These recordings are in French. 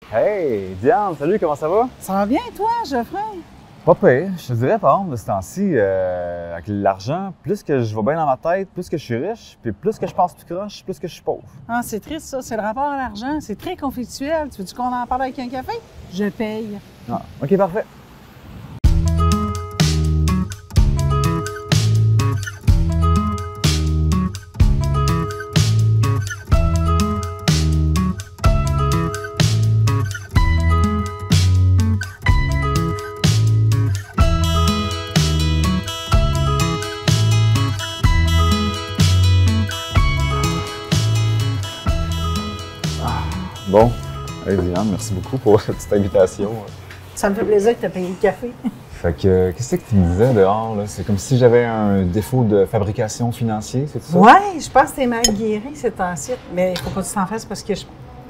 Hey, Diane, salut, comment ça va? Ça va bien, toi, Geoffrey? Pas pire, je te dirais par exemple de ce temps-ci, avec l'argent, plus que je vais bien dans ma tête, plus que je suis riche, puis plus que je pense tout croche, plus que je suis pauvre. Ah, c'est triste, ça. C'est le rapport à l'argent. C'est très conflictuel. Tu veux-tu qu'on en parle avec un café? Je paye. Ah, ok, parfait. Bon, hey Diane, merci beaucoup pour cette petite invitation. Ça me fait plaisir que tu aies payé le café. Fait que, qu'est-ce que tu me disais dehors, là? C'est comme si j'avais un défaut de fabrication financier, c'est ça? Oui, je pense que tu es mal guéri, ces temps-ci. Mais il faut pas que tu t'en fasses parce que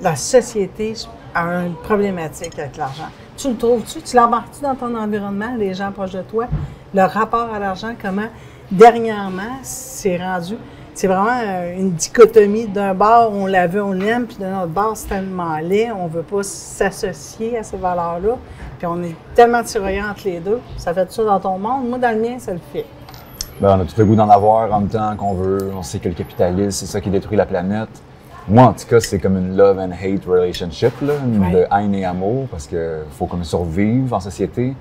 la société a une problématique avec l'argent. Tu le trouves-tu? Tu l'embarques-tu dans ton environnement, les gens proches de toi? Le rapport à l'argent, comment, dernièrement, c'est rendu? C'est vraiment une dichotomie. D'un bord, on la veut, on l'aime, puis d'un autre bord, c'est tellement laid, on ne veut pas s'associer à ces valeurs-là. Puis on est tellement tiraillant entre les deux. Ça fait ça dans ton monde. Moi, dans le mien, ça le fait. Ben, on a tout le goût d'en avoir en même temps qu'on veut. On sait que le capitalisme, c'est ça qui détruit la planète. Moi, en tout cas, c'est comme une love and hate relationship, là, de haine et amour, parce qu'il faut comme survivre en société.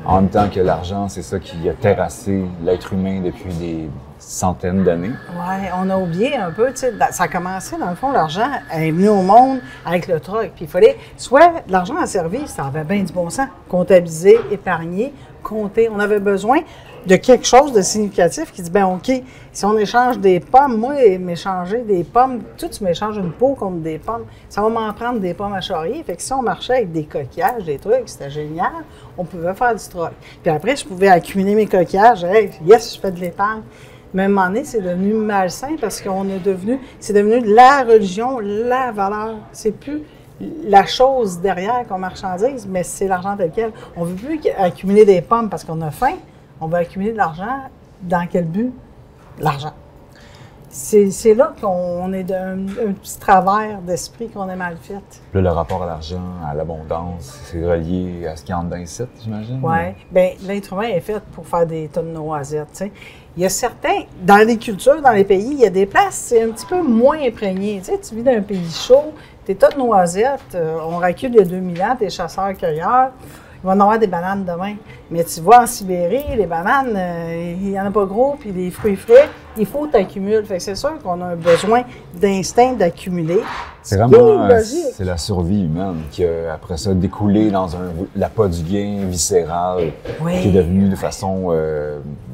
En même temps que l'argent, c'est ça qui a terrassé l'être humain depuis des centaines d'années. Oui, on a oublié un peu, tu sais, ça a commencé, dans le fond, l'argent est venu au monde avec le troc. Puis il fallait, soit l'argent a servi, ça avait bien du bon sens, comptabiliser, épargner, compter. On avait besoin de quelque chose de significatif qui dit, ben OK, si on échange des pommes, moi, m'échanger des pommes, tu m'échanges une peau contre des pommes, ça va m'en prendre des pommes à charrier. Fait que si on marchait avec des coquillages, des trucs, c'était génial, on pouvait faire du troc. Puis après, je pouvais accumuler mes coquillages, hey, yes, je fais de l'épargne. Mais à un moment donné, c'est devenu malsain parce c'est devenu la religion, la valeur. C'est plus la chose derrière qu'on marchandise, mais c'est l'argent tel quel. On ne veut plus accumuler des pommes parce qu'on a faim. On veut accumuler de l'argent. Dans quel but? L'argent. C'est là qu'on est d'un petit travers d'esprit qu'on est mal fait. Là, le rapport à l'argent, à l'abondance, c'est relié à ce qu'il y a en dedans ici, j'imagine? Oui. Bien, l'être humain est fait pour faire des tonnes de noisettes, tu sais. Il y a certains, dans les cultures, dans les pays, il y a des places, c'est un petit peu moins imprégné. Tu sais, tu vis dans un pays chaud, tes tas de noisettes, on recule il y a 2000 ans, t'es chasseurs-cueilleurs, il va en avoir des bananes demain. Mais tu vois, en Sibérie, les bananes, il n'y en a pas gros, puis les fruits frais, il faut t'accumuler. Fait que c'est sûr qu'on a un besoin d'instinct d'accumuler. C'est vraiment, c'est la survie humaine qui a, après ça, découlé dans l'appât du gain viscéral, qui est devenu de façon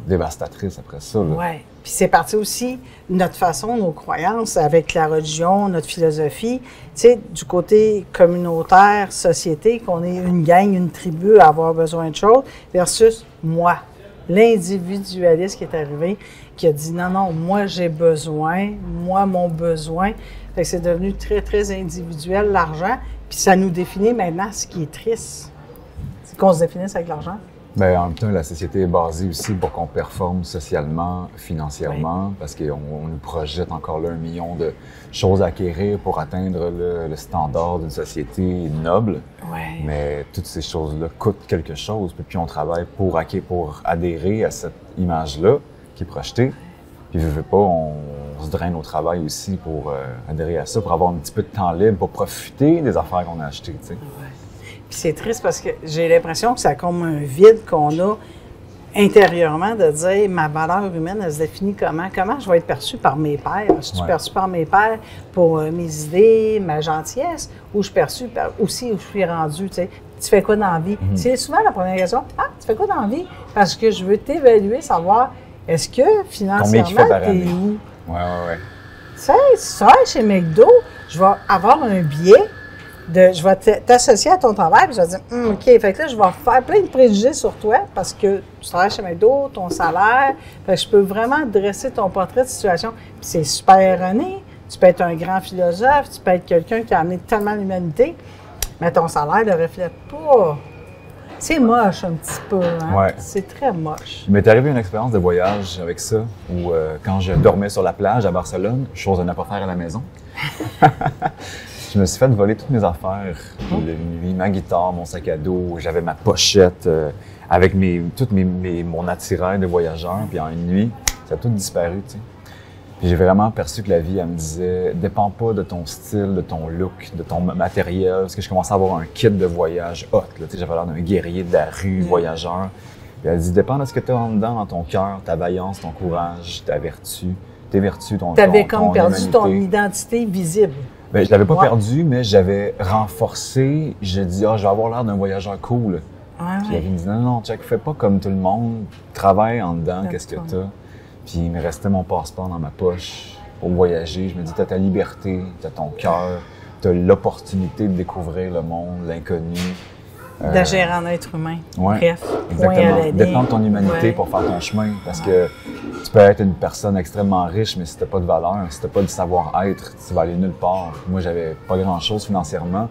dévastatrice après ça. Oui. Puis c'est parti aussi notre façon, nos croyances avec la religion, notre philosophie. Tu sais, du côté communautaire, société, qu'on est une gang, une tribu à avoir besoin de choses, versus moi, l'individualiste qui est arrivé, qui a dit non, non, moi j'ai besoin, moi mon besoin. Fait que c'est devenu très, très individuel, l'argent. Puis ça nous définit maintenant ce qui est triste. C'est qu'on se définisse avec l'argent. Bien, en même temps, la société est basée aussi pour qu'on performe socialement, financièrement, parce qu'on nous projette encore là 1 million de choses à acquérir pour atteindre le standard d'une société noble. Ouais. Mais toutes ces choses-là coûtent quelque chose, puis on travaille pour adhérer à cette image-là qui est projetée. Puis, je veux pas, on se draine au travail aussi pour adhérer à ça, pour avoir un petit peu de temps libre, pour profiter des affaires qu'on a achetées, tu sais. Ouais. Puis c'est triste parce que j'ai l'impression que ça comme un vide qu'on a intérieurement de dire ma valeur humaine, elle se définit comment? Comment je vais être perçue par mes pairs? Je suis perçue par mes pairs pour mes idées, ma gentillesse, ou je suis perçue aussi où je suis rendue, tu sais. Tu fais quoi dans la vie? C'est souvent la première question. Ah, tu fais quoi dans la vie? Parce que je veux t'évaluer, savoir est-ce que financièrement, t'es où? Oui. Tu sais, ça, chez McDo, je vais avoir un biais. Je vais t'associer à ton travail, puis je vais dire, OK, fait que là, je vais faire plein de préjugés sur toi parce que tu travailles chez McDo, ton salaire, fait que je peux vraiment dresser ton portrait de situation. Puis c'est super erroné. Tu peux être un grand philosophe, tu peux être quelqu'un qui a amené tellement l'humanité, mais ton salaire ne le reflète pas. C'est moche un petit peu, hein? Ouais. C'est très moche. Il m'est arrivé une expérience de voyage avec ça, où quand je dormais sur la plage à Barcelone, chose à ne pas faire à la maison. Je me suis fait voler toutes mes affaires. Une nuit, ma guitare, mon sac à dos, j'avais ma pochette avec mon attirail de voyageur. Puis en une nuit, ça a tout disparu, tu sais. Puis j'ai vraiment perçu que la vie, elle me disait, dépend pas de ton style, de ton look, de ton matériel. Parce que je commençais à avoir un kit de voyage hot, là, tu sais, j'avais l'air d'un guerrier de la rue, voyageur. Puis elle dit, dépend de ce que tu as en dedans dans ton cœur, ta vaillance, ton courage, ta vertu, tes vertus, ton T'avais comme perdu humanité. ton identité visible. Ben, je l'avais pas perdu, mais j'avais renforcé. J'ai dit, je vais avoir l'air d'un voyageur cool. Puis il me dit, non, check, fais pas comme tout le monde. Travaille en dedans, qu'est-ce que t'as. Puis il me restait mon passeport dans ma poche pour voyager. Je me dis, t'as ta liberté, t'as ton cœur, t'as l'opportunité de découvrir le monde, l'inconnu. D'agir en être humain. Ouais, Bref, exactement. Dépend de ton humanité pour faire ton chemin. Parce que tu peux être une personne extrêmement riche, mais si t'as pas de valeur, si t'as pas de savoir-être, tu vas aller nulle part. Moi, j'avais pas grand-chose financièrement,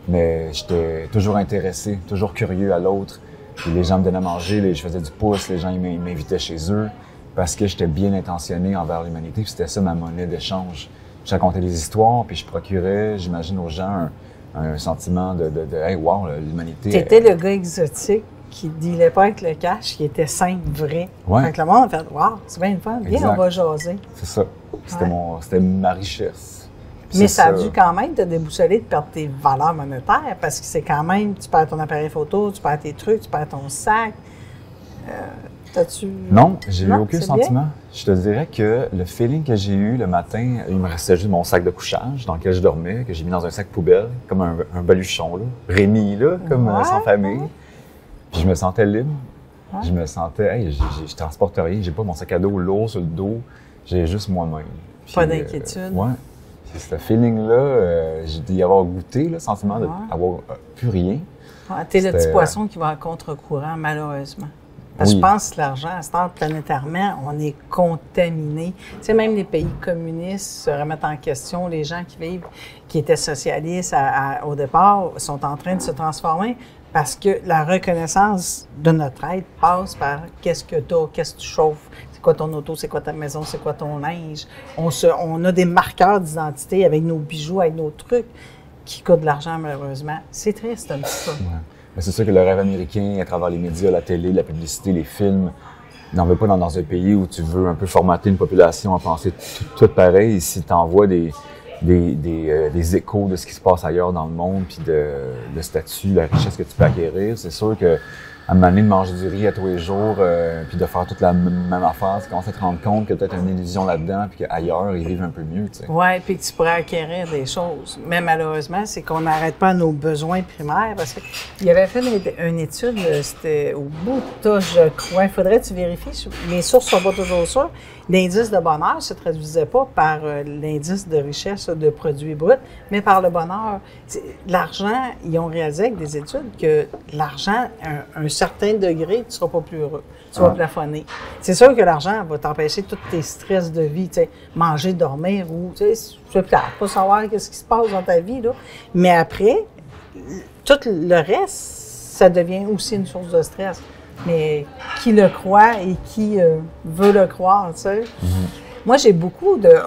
mais j'étais toujours intéressé, toujours curieux à l'autre. Puis les gens me donnaient à manger, je faisais du pouce, les gens ils m'invitaient chez eux parce que j'étais bien intentionné envers l'humanité. Puis c'était ça ma monnaie d'échange. Je racontais des histoires, puis je procurais, j'imagine, aux gens un sentiment de hey, wow, l'humanité. T'étais le gars exotique qui ne dealait pas avec le cash, qui était simple, vrai. Ouais. Fait que le monde a fait wow, c'est bien le fun, viens, on va jaser. C'est ça. C'était ma richesse. Mais ça a dû quand même te déboussoler de perdre tes valeurs monétaires parce que c'est quand même, tu perds ton appareil photo, tu perds tes trucs, tu perds ton sac. T'as-tu. Non, j'ai eu aucun c'est sentiment. bien? Je te dirais que le feeling que j'ai eu le matin, il me restait juste mon sac de couchage dans lequel je dormais, que j'ai mis dans un sac poubelle, comme un baluchon, là. Rémi, là, comme sans famille. Puis je me sentais libre. Ouais. Je me sentais, hey, je transporte rien, j'ai pas mon sac à dos lourd sur le dos, j'ai juste moi-même. Puis, pas d'inquiétude. Ouais. Puis ce feeling-là, j'ai dû y avoir goûté, le sentiment d'avoir plus rien. Ouais, t'es le petit poisson qui va à contre-courant, malheureusement. Parce que je pense que l'argent, à cette heure, planétairement, on est contaminé. Tu sais, même les pays communistes se remettent en question. Les gens qui étaient socialistes au départ, sont en train de se transformer parce que la reconnaissance de notre être passe par qu'est-ce que tu as, qu'est-ce que tu chauffes, c'est quoi ton auto, c'est quoi ta maison, c'est quoi ton linge. On a des marqueurs d'identité avec nos bijoux, avec nos trucs qui coûtent de l'argent, malheureusement. C'est triste, un petit peu. Ouais. C'est sûr que le rêve américain, à travers les médias, la télé, la publicité, les films, n'en veut pas dans un pays où tu veux un peu formater une population à penser tout pareil. Et si tu envoies des échos de ce qui se passe ailleurs dans le monde, puis le statut, la richesse que tu peux acquérir, c'est sûr que à un moment donné, de manger du riz à tous les jours, puis de faire toute la même affaire, tu commences à te rendre compte que peut-être une illusion là-dedans, puis qu'ailleurs, ils vivent un peu mieux, tu sais. Oui, puis que tu pourrais acquérir des choses. Mais malheureusement, c'est qu'on n'arrête pas nos besoins primaires, parce qu'il avait fait une étude, c'était au Bhouta, je crois. Il faudrait que tu vérifies. Mes sources ne sont pas toujours sûres. L'indice de bonheur ne se traduisait pas par l'indice de richesse de produits bruts, mais par le bonheur. L'argent, ils ont réalisé avec des études que l'argent, un certain degré, tu ne seras pas plus heureux. Tu vas plafonner. C'est sûr que l'argent va t'empêcher tous tes stress de vie, tu sais, manger, dormir, ou, tu sais, c'est plate, pas savoir ce qui se passe dans ta vie, là. Mais après, tout le reste, ça devient aussi une source de stress. Mais qui le croit et qui veut le croire, tu sais. Moi,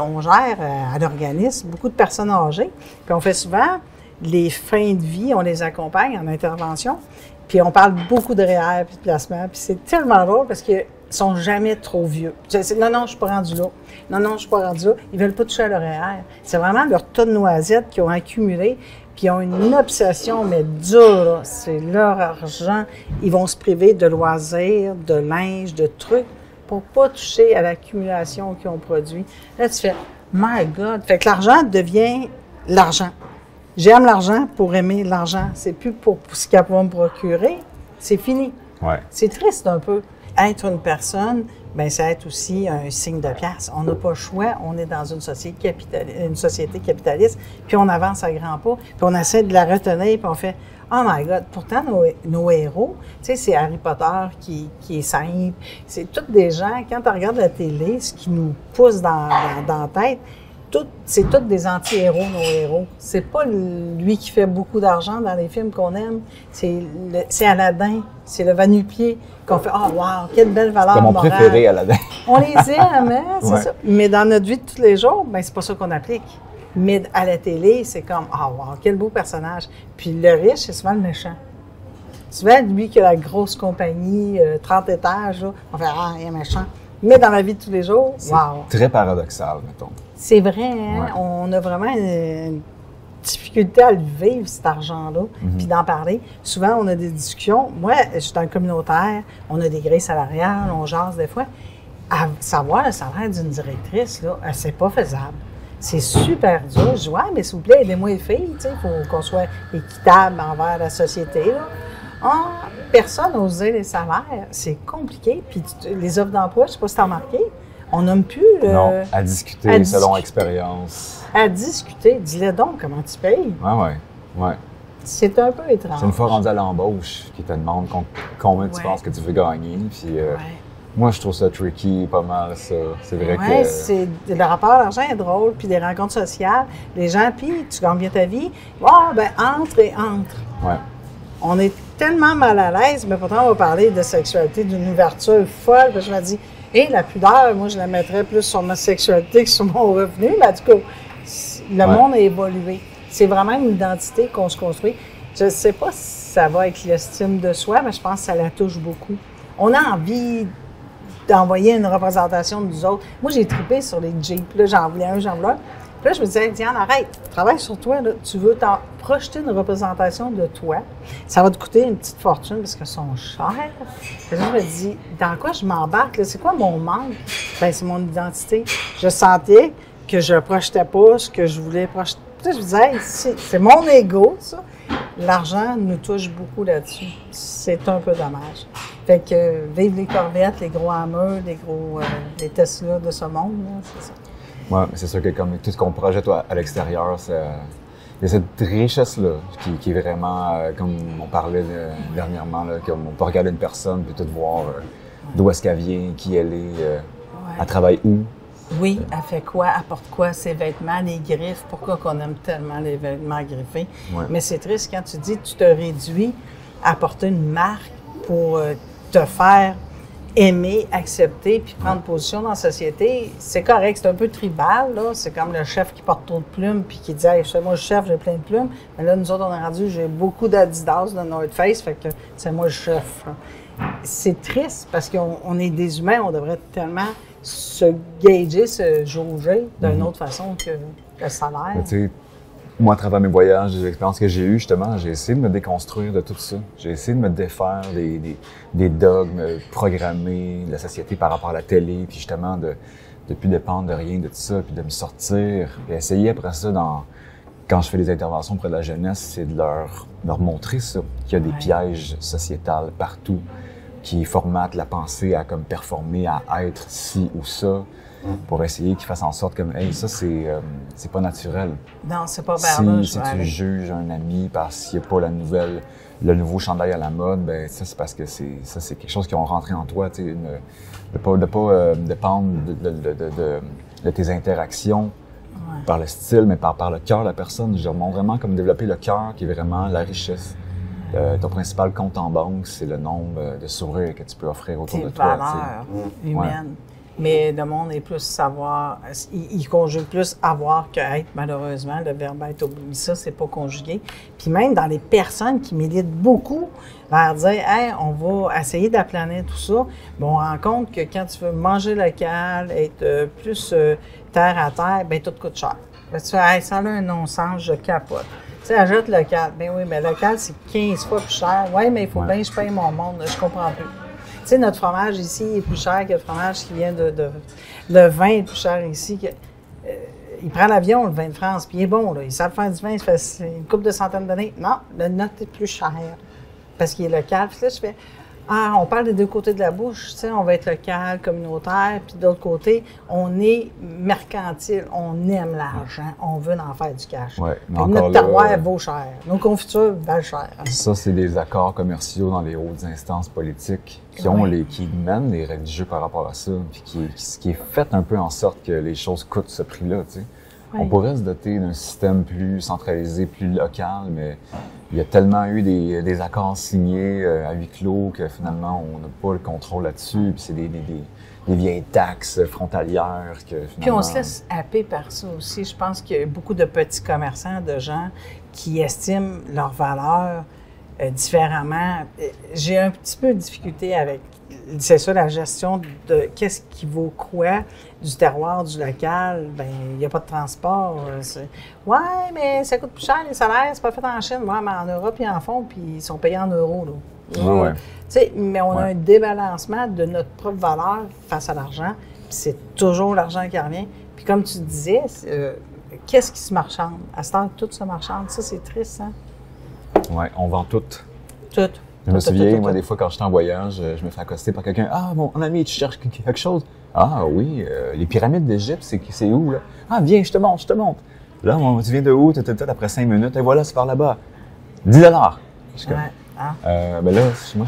on gère à l'organisme beaucoup de personnes âgées, puis on fait souvent les fins de vie, on les accompagne en intervention, puis on parle beaucoup de REER puis de placement, puis c'est tellement drôle parce qu'ils sont jamais trop vieux. Non, je suis pas rendu là. Non, je suis pas rendu là. Ils veulent pas toucher à leur REER. C'est vraiment leur tas de noisettes qu'ils ont accumulé, puis ils ont une obsession, mais dure, là. C'est leur argent. Ils vont se priver de loisirs, de linge, de trucs pour pas toucher à l'accumulation qu'ils ont produit. Là, tu fais « My God! » Fait que l'argent devient l'argent. J'aime l'argent pour aimer l'argent. C'est plus pour ce qu'elle va me procurer. C'est fini. Ouais. C'est triste un peu. Être une personne, bien, c'est être aussi un signe de pièce. On n'a pas le choix. On est dans une société capitaliste, puis on avance à grands pas, puis on essaie de la retenir, puis on fait « Oh my God! » Pourtant, nos héros, tu sais, c'est Harry Potter qui est simple. C'est tous des gens, quand tu regardes la télé, ce qui nous pousse dans la tête, c'est tous des anti-héros, nos héros. C'est pas lui qui fait beaucoup d'argent dans les films qu'on aime. C'est Aladdin, c'est le va-nu-pied qu'on fait « Oh wow, quelle belle valeur morale! » C'est mon préféré, Aladdin. On les aime, hein? C'est ça. Mais dans notre vie de tous les jours, bien, c'est pas ça qu'on applique. Mais à la télé, c'est comme, ah, wow, quel beau personnage. Puis le riche, c'est souvent le méchant. Souvent, lui qui a la grosse compagnie, 30 étages, là, on fait, ah, il est méchant. Mais dans la vie de tous les jours, wow. C'est très paradoxal, mettons. C'est vrai, hein? On a vraiment une difficulté à le vivre, cet argent-là, puis d'en parler. Souvent, on a des discussions. Moi, je suis dans le communautaire, on a des grilles salariales, on jase des fois. À savoir le salaire d'une directrice, là, c'est pas faisable. C'est super dur. Je dis, ouais, mais s'il vous plaît, aidez-moi les filles, il faut qu'on soit équitable envers la société, là. Ah, personne n'ose dire les salaires. C'est compliqué. Puis les offres d'emploi, je ne sais pas si tu as remarqué, on nomme plus. Non, à discuter selon expérience. À discuter. Dis-le donc, comment tu payes. Ouais. C'est un peu étrange. C'est une fois rendu à l'embauche qui te demande combien tu penses que tu veux gagner. Puis moi, je trouve ça tricky, pas mal, ça. C'est vrai que... Le rapport à l'argent est drôle, puis des rencontres sociales. Les gens, puis tu gagnes bien ta vie. Oh, ben entre. Ouais. On est tellement mal à l'aise, mais pourtant, on va parler de sexualité, d'une ouverture folle. Puis je me dis, la pudeur, moi, je la mettrais plus sur ma sexualité que sur mon revenu. Mais en tout cas, le monde a évolué. C'est vraiment une identité qu'on se construit. Je ne sais pas si ça va avec l'estime de soi, mais je pense que ça la touche beaucoup. On a envie d'envoyer une représentation de nous autres. Moi, j'ai trippé sur les Jeeps. Là, j'en voulais un. Puis là, je me disais, Diane, arrête, travaille sur toi. Là. Tu veux t'en projeter une représentation de toi. Ça va te coûter une petite fortune parce qu'elles sont chères. Puis là, je me dis, dans quoi je m'embarque? Là? C'est quoi mon manque? Bien, c'est mon identité. Je sentais que je ne projetais pas ce que je voulais projeter. Puis là, je me disais, hey, c'est mon ego, ça. L'argent nous touche beaucoup là-dessus. C'est un peu dommage. Fait que vive les Corvettes, les gros Hammer, les Tesla de ce monde, là, c'est ça. Oui, mais c'est sûr que comme tout ce qu'on projette à l'extérieur, il y a cette richesse-là qui est vraiment, comme on parlait dernièrement, là, qu'on peut regarder une personne puis tout voir d'où est-ce qu'elle vient, qui elle est, elle travaille où. Oui, elle fait quoi, apporte quoi, ses vêtements, les griffes, pourquoi qu'on aime tellement les vêtements griffés. Ouais. Mais c'est triste quand tu dis que tu te réduis à porter une marque pour te faire aimer, accepter, puis prendre position dans la société. C'est correct, c'est un peu tribal, là. C'est comme le chef qui porte trop de plumes puis qui dit « Hey, moi, je suis chef, j'ai plein de plumes. » Mais là, nous autres, on est rendu, j'ai beaucoup d'Adidas, de North Face, fait que c'est moi le chef. C'est triste parce qu'on est des humains, on devrait tellement se gager, se jauger d'une autre façon que le salaire. Tu sais, moi, à travers mes voyages, les expériences que j'ai eues, justement, j'ai essayé de me déconstruire de tout ça. J'ai essayé de me défaire des dogmes programmés de la société par rapport à la télé, puis justement de plus dépendre de rien de tout ça, puis de me sortir. Puis essayer après ça, quand je fais des interventions auprès de la jeunesse, c'est de leur montrer ça, qu'il y a des pièges sociétals partout qui formatent la pensée à comme performer, à être ci ou ça, pour essayer qu'ils fassent en sorte que hey, ça, c'est pas naturel. Non, c'est pas verbal. Si tu juges un ami parce qu'il n'y a pas le nouveau chandail à la mode, ben ça, c'est parce que c'est quelque chose qui ont rentré en toi, tu sais, de pas dépendre de tes interactions par le style, mais par le cœur de la personne. Je montre vraiment comme développer le cœur qui est vraiment la richesse. Ton principal compte en banque, c'est le nombre de sourires que tu peux offrir autour de toi. Tes valeurs humaines. Mais le monde est plus savoir, il conjugue plus avoir que être, malheureusement. Le verbe être, oublie ça, c'est pas conjugué. Puis même dans les personnes qui militent beaucoup vers dire, hey, on va essayer d'aplanir tout ça, bien, on rend compte que quand tu veux manger local, être plus terre à terre, bien, tout coûte cher. Tu fais, hey, ça a un non-sens, je capote. Tu sais, achète local. Bien oui, mais local, c'est 15 fois plus cher. Oui, mais il faut bien que je paye mon monde, je comprends plus. Tu sais, notre fromage ici est plus cher que le fromage qui vient le vin est plus cher ici. Il prend l'avion, le vin de France, puis il est bon, là. Il savent faire du vin, ça fait une couple de centaines d'années. Non, le nôtre est plus cher parce qu'il est local. Puis là, je fais, on parle des deux côtés de la bouche, tu sais, on va être local, communautaire, puis de l'autre côté, on est mercantile, on aime l'argent, on veut en faire du cash. Ouais, notre terroir vaut cher, nos confitures valent cher. Ça, c'est des accords commerciaux dans les hautes instances politiques qui mènent les règles du jeu par rapport à ça, puis qui est fait un peu en sorte que les choses coûtent ce prix-là, tu sais. On pourrait se doter d'un système plus centralisé, plus local, mais il y a tellement eu des accords signés à huis clos que finalement, on n'a pas le contrôle là-dessus. Puis c'est des vieilles taxes frontalières. Puis on se laisse happer par ça aussi. Je pense qu'il y a beaucoup de petits commerçants, de gens qui estiment leur valeur différemment. J'ai un petit peu de difficulté avec, c'est ça, la gestion de qu'est-ce qui vaut quoi du terroir, du local. Bien, il n'y a pas de transport. Ouais, mais ça coûte plus cher, les salaires, c'est pas fait en Chine. Ouais, mais en Europe, ils en font, puis ils sont payés en euros, là. Ouais. Tu sais, mais on a un débalancement de notre propre valeur face à l'argent, puis c'est toujours l'argent qui revient. Puis comme tu disais, qu'est-ce qui se marchande? À ce temps, tout se marchande. Ça, c'est triste, hein? Oui, on vend tout. Tout. Je me souviens, moi, des fois, quand j'étais en voyage, je me fais accoster par quelqu'un. Ah, mon ami, tu cherches quelque chose? Ah, oui, les pyramides d'Égypte, c'est où, là? Ah, viens, je te montre. Là, tu viens de où? Après 5 minutes, et voilà, c'est par là-bas. 10 $. Je suis comme, ben là, moi,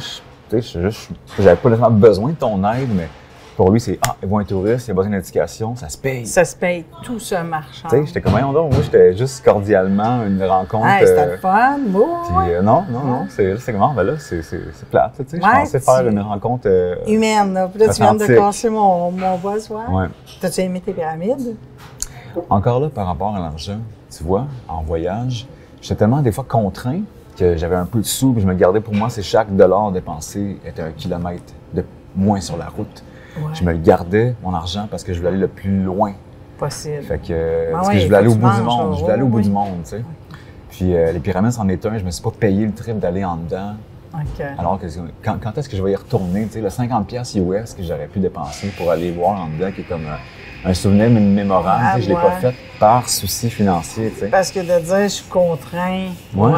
j'avais pas nécessairement besoin de ton aide, mais pour lui, c'est il voit un touriste, il a besoin d'éducation, ça se paye. Ça se paye, tout ce marchand. Tu sais, j'étais comme, donc, moi, j'étais juste cordialement une rencontre. C'était le fun, puis, non, c'est comment? Ben là, c'est plate, tu sais. Je pensais faire une rencontre humaine, là. Puis là, tu viens de casser mon boss, ouais. T'as-tu aimé tes pyramides? Encore là, par rapport à l'argent, tu vois, en voyage, j'étais tellement des fois contraint que j'avais un peu de sous, puis je me gardais pour moi, c'est chaque dollar dépensé était 1 kilomètre de moins sur la route. Ouais. Je me le gardais, mon argent, parce que je voulais aller le plus loin possible. Fait que, parce que je voulais aller au bout du monde. Je voulais aller au bout du monde, tu sais. Oui. Puis les pyramides, c'en est un. Je me suis pas payé le trip d'aller en dedans. Okay. Alors que quand est-ce que je vais y retourner, tu sais, le 50$ US que j'aurais pu dépenser pour aller voir en dedans, qui est comme un souvenir mémorable. Je l'ai pas fait par souci financier, tu sais. Parce que de dire, je suis contraint. Ouais.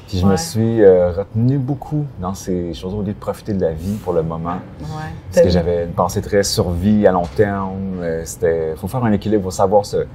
Puis je me suis retenu beaucoup dans ces choses au lieu de profiter de la vie pour le moment. Ouais. Parce que j'avais une pensée très survie à long terme. Faut faire un équilibre, faut savoir se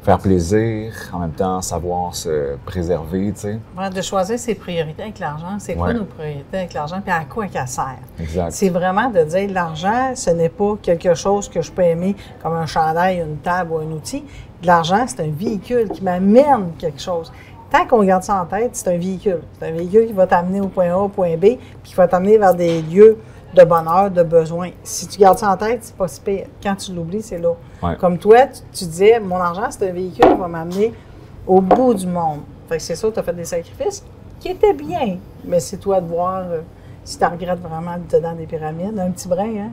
faire plaisir, en même temps savoir se préserver, tu sais. Ouais, de choisir ses priorités avec l'argent. C'est quoi nos priorités avec l'argent, puis à quoi qu'elle sert? Exact. C'est vraiment de dire l'argent, ce n'est pas quelque chose que je peux aimer comme un chandail, une table ou un outil. L'argent, c'est un véhicule qui m'amène quelque chose. Tant qu'on garde ça en tête, c'est un véhicule. C'est un véhicule qui va t'amener au point A, au point B, puis qui va t'amener vers des lieux de bonheur, de besoin. Si tu gardes ça en tête, c'est pas si pire. Quand tu l'oublies, c'est là. Ouais. Comme toi, tu disais, mon argent, c'est un véhicule qui va m'amener au bout du monde. Fait que c'est ça, tu as fait des sacrifices qui étaient bien. Mais c'est toi de voir si tu regrettes vraiment d'être dans des pyramides. Un petit brin, hein?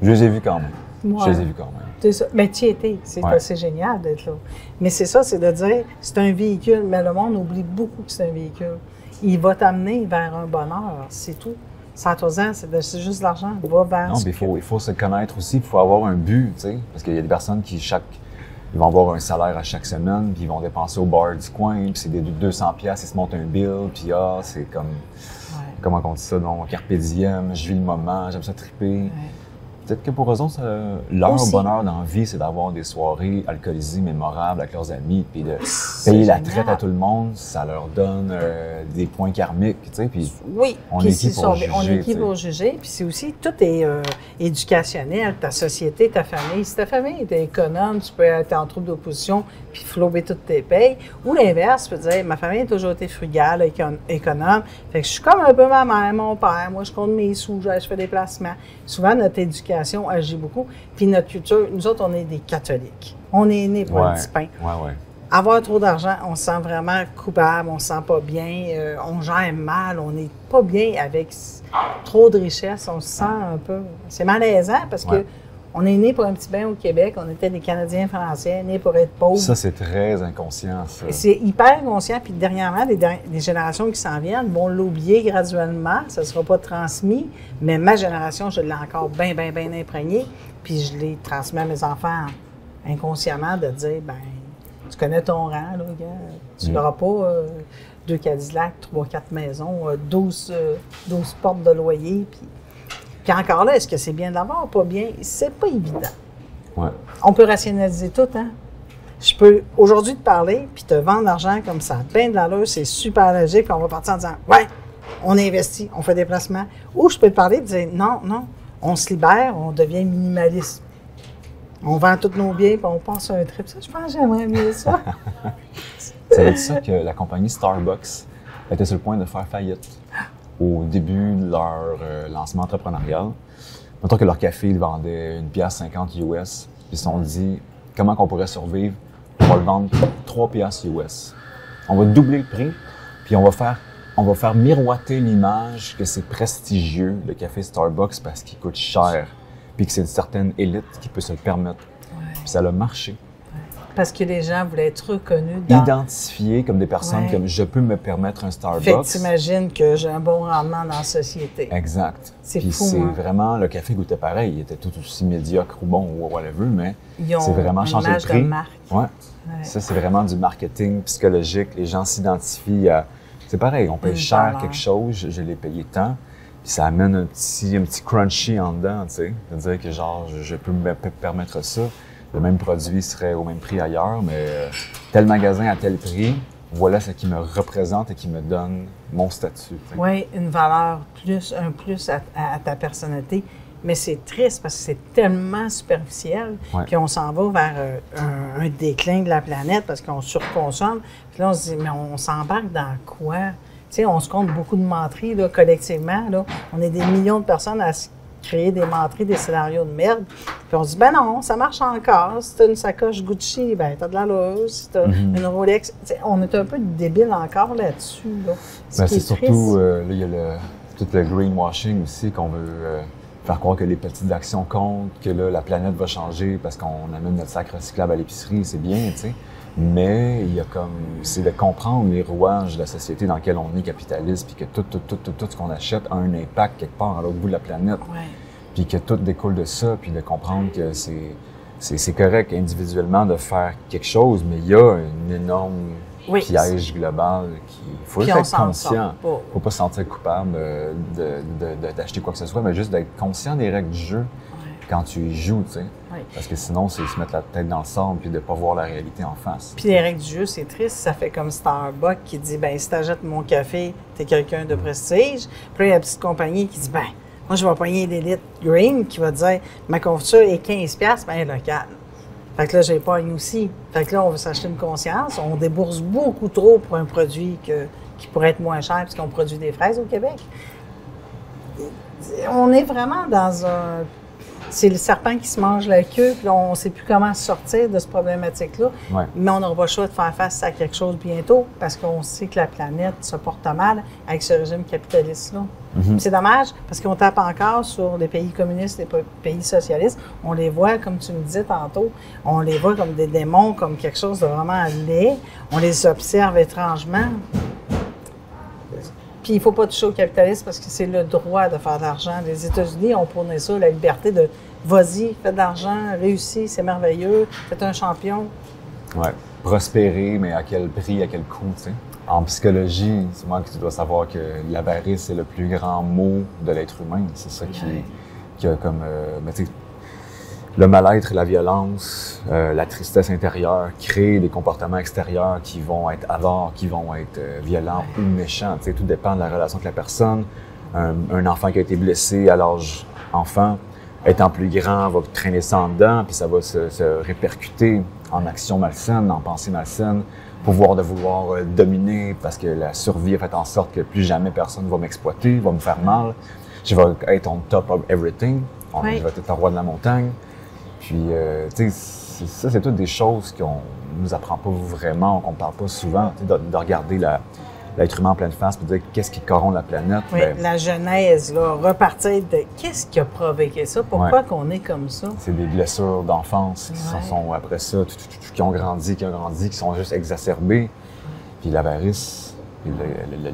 Je les ai vus quand même. Ouais. Je les ai vus quand même. C'est ça. Mais tu y étais. C'est génial d'être là. Mais c'est ça, c'est de dire, c'est un véhicule. Mais le monde oublie beaucoup que c'est un véhicule. Il va t'amener vers un bonheur. C'est tout. 100 ans, c'est juste de l'argent. Va vers. Non, mais il faut se connaître aussi. Il faut avoir un but, tu sais. Parce qu'il y a des personnes qui, ils vont avoir un salaire à chaque semaine, puis ils vont dépenser au bar du coin, puis c'est des 200$, ils se montent un bill, puis c'est comme. Ouais. Comment on dit ça? Non, carpe diem, je vis le moment, j'aime ça triper. Ouais. Peut-être que pour eux autres, leur bonheur dans la vie, c'est d'avoir des soirées alcoolisées, mémorables avec leurs amis, puis de payer la traite à tout le monde, ça leur donne des points karmiques, tu sais, puis on est qui pour juger. On est qui pour juger, puis c'est aussi, tout est éducationnel, ta société, ta famille. Si ta famille est économe, tu peux être en trouble d'opposition, puis flouber toutes tes payes, ou l'inverse, tu peux dire, ma famille a toujours été frugale, économe, fait que je suis comme un peu ma mère, mon père, moi je compte mes sous, je fais des placements. Souvent, notre éducation agit beaucoup. Puis notre culture, nous autres, on est des catholiques. On est nés pour un petit pain. Avoir trop d'argent, on se sent vraiment coupable, on se sent pas bien, on gère mal, on n'est pas bien avec trop de richesse, on se sent un peu... C'est malaisant parce que on est nés pour un petit bain au Québec, on était des Canadiens français, nés pour être pauvres. Ça, c'est très inconscient, ça. C'est hyper inconscient, puis dernièrement, les générations qui s'en viennent vont l'oublier graduellement, ça ne sera pas transmis, mais ma génération, je l'ai encore bien imprégnée, puis je l'ai transmis à mes enfants inconsciemment de dire, ben tu connais ton rang, là, gars, tu n'auras pas 2 Cadillacs, 3-4 maisons, 12 portes de loyer, Puis encore là, est-ce que c'est bien d'avoir ou pas bien? C'est pas évident. Ouais. On peut rationaliser tout, hein? Je peux aujourd'hui te parler, puis te vendre l'argent comme ça, bien de l'allure, c'est super léger, puis on va partir en disant, ouais, on investit, on fait des placements. Ou je peux te parler et te dire, non, on se libère, on devient minimaliste. On vend tous nos biens, puis on passe un trip. Ça, je pense que j'aimerais mieux ça. Ça veut dire ça que la compagnie Starbucks était sur le point de faire faillite au début de leur lancement entrepreneurial. Mettons que leur café, ils vendaient 1,50 $ US. Puis ils se sont dit, comment qu'on pourrait survivre? On va le vendre 3 $ US. On va doubler le prix, puis on va faire miroiter l'image que c'est prestigieux, le café Starbucks, parce qu'il coûte cher, puis que c'est une certaine élite qui peut se le permettre. Ouais. Puis ça a marché. Parce que les gens voulaient être reconnus Identifiés comme des personnes comme je peux me permettre un Starbucks. Fait que t'imagines que j'ai un bon rendement dans la société. Exact. C'est Puis fou, c'est hein? vraiment, le café goûtait pareil. Il était tout aussi médiocre ou bon ou whatever, mais c'est vraiment une changé image le prix. de marque. Ouais. Ça, c'est vraiment du marketing psychologique. Les gens s'identifient à... C'est pareil, on paye cher quelque chose, je l'ai payé tant, puis ça amène un petit crunchy en dedans, tu sais. C'est-à-dire que genre, je peux me permettre ça. Le même produit serait au même prix ailleurs, mais tel magasin à tel prix, voilà ce qui me représente et qui me donne mon statut. Oui, une valeur un plus à ta personnalité. Mais c'est triste parce que c'est tellement superficiel. Ouais. Puis on s'en va vers un déclin de la planète parce qu'on surconsomme. Puis là, on se dit, mais on s'embarque dans quoi? Tu sais, on se compte beaucoup de menteries, là, collectivement. Là. On est des millions de personnes à se créer des menteries, des scénarios de merde. Puis on se dit, ben non, ça marche encore. Si t'as une sacoche Gucci, ben t'as de la loose. Si t'as une Rolex, on est un peu débile encore là-dessus. Là. Ben, c'est surtout, là, il y a tout le greenwashing aussi qu'on veut faire croire que les petites actions comptent, que là, la planète va changer parce qu'on amène notre sac recyclable à l'épicerie, c'est bien, tu sais. Mais il y a c'est de comprendre les rouages de la société dans laquelle on est capitaliste, puis que tout ce qu'on achète a un impact quelque part à l'autre bout de la planète. Ouais. Puis que tout découle de ça, puis de comprendre que c'est correct individuellement de faire quelque chose, mais il y a un énorme piège global qu'il faut juste être conscient. Il ne faut pas se sentir coupable d'acheter quoi que ce soit, mais juste d'être conscient des règles du jeu quand tu y joues, tu sais. Oui. Parce que sinon, c'est se mettre la tête dans le sable puis de ne pas voir la réalité en face. Puis les règles du jeu, c'est triste. Ça fait comme Starbucks qui dit, ben si t'achètes mon café, t'es quelqu'un de prestige. Puis là, il y a la petite compagnie qui dit, ben moi, je vais pogner l'élite green qui va dire, ma confiture est 15$, ben elle est locale. Fait que là, j'ai pogné aussi. Fait que là, on veut s'acheter une conscience. On débourse beaucoup trop pour un produit qui pourrait être moins cher puisqu'on produit des fraises au Québec. On est vraiment dans un... C'est le serpent qui se mange la queue, puis on ne sait plus comment sortir de cette problématique-là. Ouais. Mais on n'aura pas le choix de faire face à quelque chose bientôt parce qu'on sait que la planète se porte mal avec ce régime capitaliste-là. C'est dommage parce qu'on tape encore sur les pays communistes, les pays socialistes. On les voit, comme tu me disais tantôt, on les voit comme des démons, comme quelque chose de vraiment laid. On les observe étrangement. Puis il ne faut pas toucher au capitalisme parce que c'est le droit de faire de l'argent. Les États-Unis ont prôné ça, la liberté de vas-y, fais de l'argent, réussis, c'est merveilleux, t'es un champion. Ouais. Prospérer, mais à quel prix, à quel coût, tu sais. En psychologie, c'est moi que tu dois savoir que l'avarice est le plus grand mot de l'être humain. C'est ça qui a comme... ben, tu sais, le mal-être, la violence, la tristesse intérieure créent des comportements extérieurs qui vont être avares, qui vont être violents ou méchants. Tu sais, tout dépend de la relation avec la personne. Un enfant qui a été blessé à l'âge enfant, étant plus grand, va traîner ça en dedans, puis ça va se répercuter en actions malsaines, en pensées malsaines, pouvoir de vouloir dominer parce que la survie a fait en sorte que plus jamais personne va m'exploiter, va me faire mal. Je vais être on top of everything. Je vais être le roi de la montagne. Puis, tu sais, ça, c'est toutes des choses qu'on nous apprend pas vraiment, qu'on parle pas souvent, de regarder l'être humain en pleine face et de dire qu'est-ce qui corrompt la planète. Oui, la genèse, là, repartir de qu'est-ce qui a provoqué ça, pourquoi qu'on est comme ça. C'est des blessures d'enfance qui sont après ça, qui ont grandi, qui sont juste exacerbées. Puis l'avarice. Puis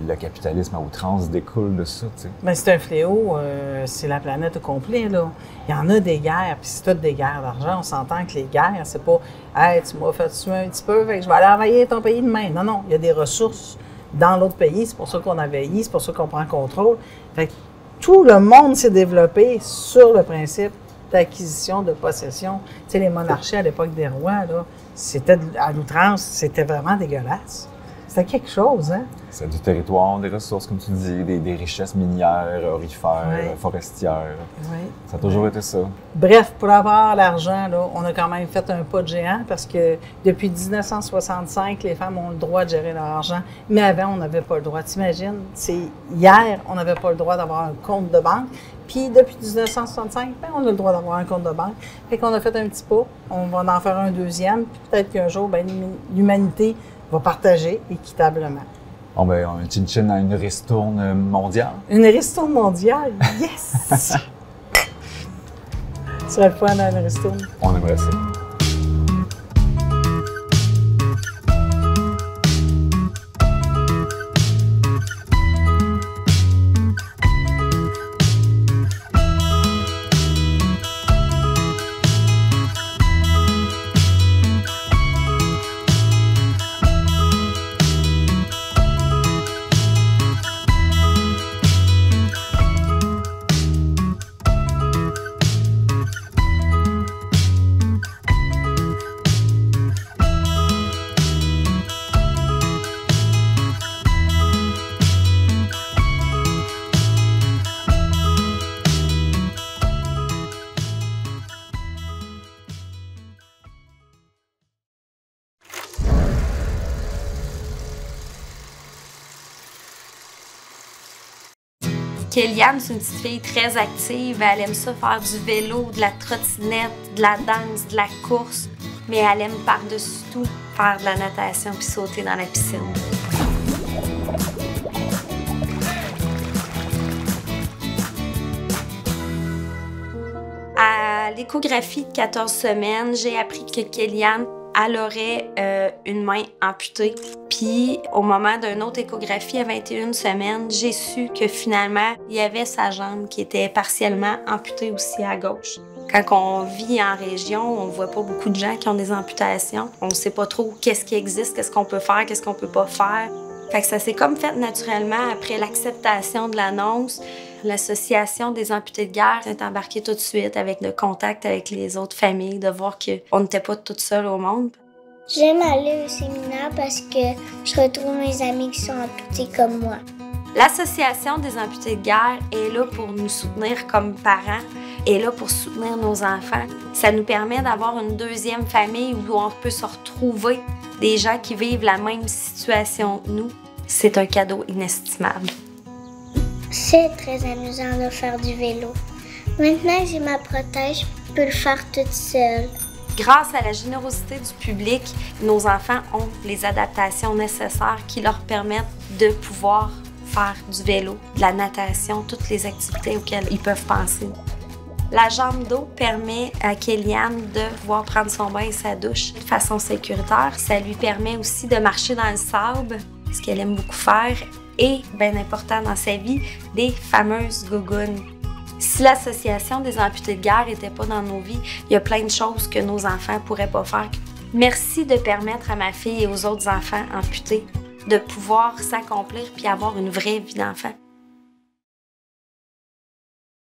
le capitalisme à outrance découle de ça, tu sais. Bien, c'est un fléau, c'est la planète au complet, là. Il y en a des guerres, puis c'est toutes des guerres d'argent. On s'entend que les guerres, c'est pas « Hey, tu m'as fait tuer un petit peu, fait que je vais aller envahir ton pays demain. » Non, non, il y a des ressources dans l'autre pays, c'est pour ça qu'on envahit, c'est pour ça qu'on prend contrôle. Fait que tout le monde s'est développé sur le principe d'acquisition, de possession. Tu sais, les monarchies à l'époque des rois, là, c'était à l'outrance, c'était vraiment dégueulasse. C'était quelque chose, hein? C'est du territoire, des ressources, comme tu dis, des richesses minières, aurifères, forestières. Oui. Ça a toujours été ça. Bref, pour avoir l'argent, là, on a quand même fait un pas de géant parce que depuis 1965, les femmes ont le droit de gérer leur argent, mais avant, on n'avait pas le droit. T'imagines? Hier, on n'avait pas le droit d'avoir un compte de banque, puis Puis depuis 1965, ben, on a le droit d'avoir un compte de banque. Fait qu'on a fait un petit pas, on va en faire un deuxième, puis peut-être qu'un jour, ben, l'humanité va partager équitablement. Bon, ben, on a une chin à une ristourne mondiale. Une ristourne mondiale? Yes! Tu serais le fun à une ristourne? On aimerait ça. Kéliane, c'est une petite fille très active. Elle aime ça faire du vélo, de la trottinette, de la danse, de la course. Mais elle aime par-dessus tout faire de la natation puis sauter dans la piscine. À l'échographie de 14 semaines, j'ai appris que Kéliane, elle aurait une main amputée. Puis, au moment d'une autre échographie à 21 semaines, j'ai su que finalement, il y avait sa jambe qui était partiellement amputée aussi à gauche. Quand on vit en région, on voit pas beaucoup de gens qui ont des amputations. On sait pas trop qu'est-ce qui existe, qu'est-ce qu'on peut faire, qu'est-ce qu'on peut pas faire. Fait que ça s'est comme fait naturellement après l'acceptation de l'annonce. L'Association des amputés de guerre est embarquée tout de suite avec le contact avec les autres familles, de voir qu'on n'était pas toutes seules au monde. J'aime aller au séminaire parce que je retrouve mes amis qui sont amputés comme moi. L'Association des amputés de guerre est là pour nous soutenir comme parents, est là pour soutenir nos enfants. Ça nous permet d'avoir une deuxième famille où on peut se retrouver des gens qui vivent la même situation que nous. C'est un cadeau inestimable. C'est très amusant de faire du vélo. Maintenant que j'ai ma prothèse, je peux le faire toute seule. Grâce à la générosité du public, nos enfants ont les adaptations nécessaires qui leur permettent de pouvoir faire du vélo, de la natation, toutes les activités auxquelles ils peuvent penser. La jambe d'eau permet à Kéliane de pouvoir prendre son bain et sa douche de façon sécuritaire. Ça lui permet aussi de marcher dans le sable, ce qu'elle aime beaucoup faire, et, bien important dans sa vie, des fameuses gougounes. Si l'Association des amputés de guerre n'était pas dans nos vies, il y a plein de choses que nos enfants ne pourraient pas faire. Merci de permettre à ma fille et aux autres enfants amputés de pouvoir s'accomplir puis avoir une vraie vie d'enfant.